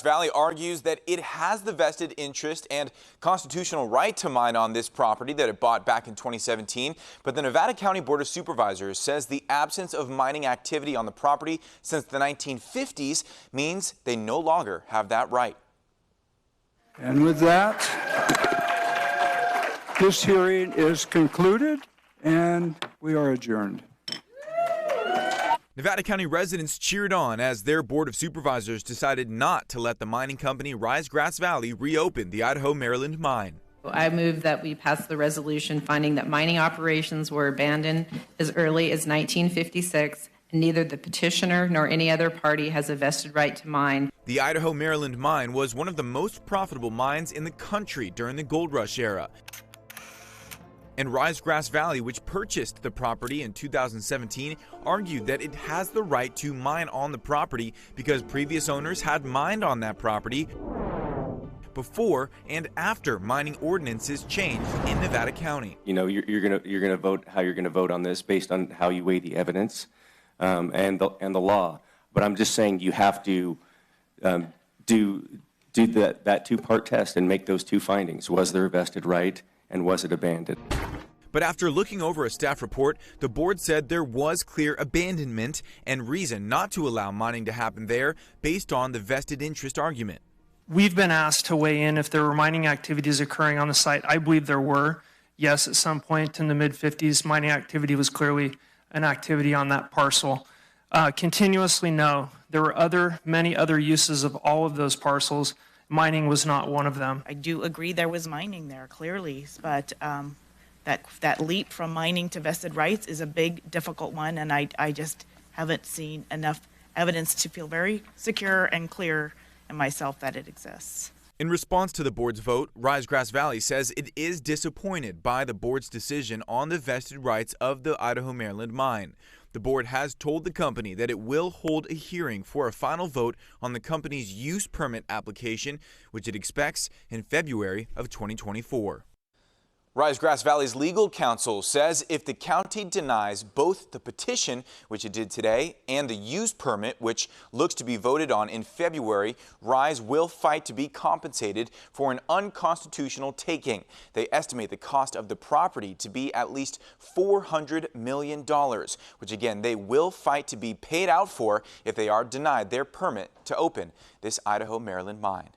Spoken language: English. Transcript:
Valley argues that it has the vested interest and constitutional right to mine on this property that it bought back in 2017. But the Nevada County Board of Supervisors says the absence of mining activity on the property since the 1950s means they no longer have that right. And with that, this hearing is concluded and we are adjourned. Nevada County residents cheered on as their Board of Supervisors decided not to let the mining company Rise Grass Valley reopen the Idaho-Maryland mine. I move that we pass the resolution finding that mining operations were abandoned as early as 1956, and neither the petitioner nor any other party has a vested right to mine. The Idaho-Maryland mine was one of the most profitable mines in the country during the gold rush era. And Rise Grass Valley, which purchased the property in 2017, argued that it has the right to mine on the property because previous owners had mined on that property before and after mining ordinances changed in Nevada County. You know, you're gonna vote how you're gonna vote on this based on how you weigh the evidence and the law. But I'm just saying you have to do that two-part test and make those two findings. Was there a vested right and was it abandoned? But after looking over a staff report, the board said there was clear abandonment and reason not to allow mining to happen there based on the vested interest argument. We've been asked to weigh in if there were mining activities occurring on the site. I believe there were. Yes, at some point in the mid-50s, mining activity was clearly an activity on that parcel. Continuously, no. There were many other uses of all of those parcels. Mining was not one of them. I do agree there was mining there, clearly, but that leap from mining to vested rights is a big, difficult one, and I just haven't seen enough evidence to feel very secure and clear in myself that it exists. In response to the board's vote, Rise Grass Valley says it is disappointed by the board's decision on the vested rights of the Idaho-Maryland mine. The board has told the company that it will hold a hearing for a final vote on the company's use permit application, which it expects in February of 2024. Rise Grass Valley's legal counsel says if the county denies both the petition, which it did today, and the use permit, which looks to be voted on in February, Rise will fight to be compensated for an unconstitutional taking. They estimate the cost of the property to be at least $400 million, which again, they will fight to be paid out for if they are denied their permit to open this Idaho-Maryland mine.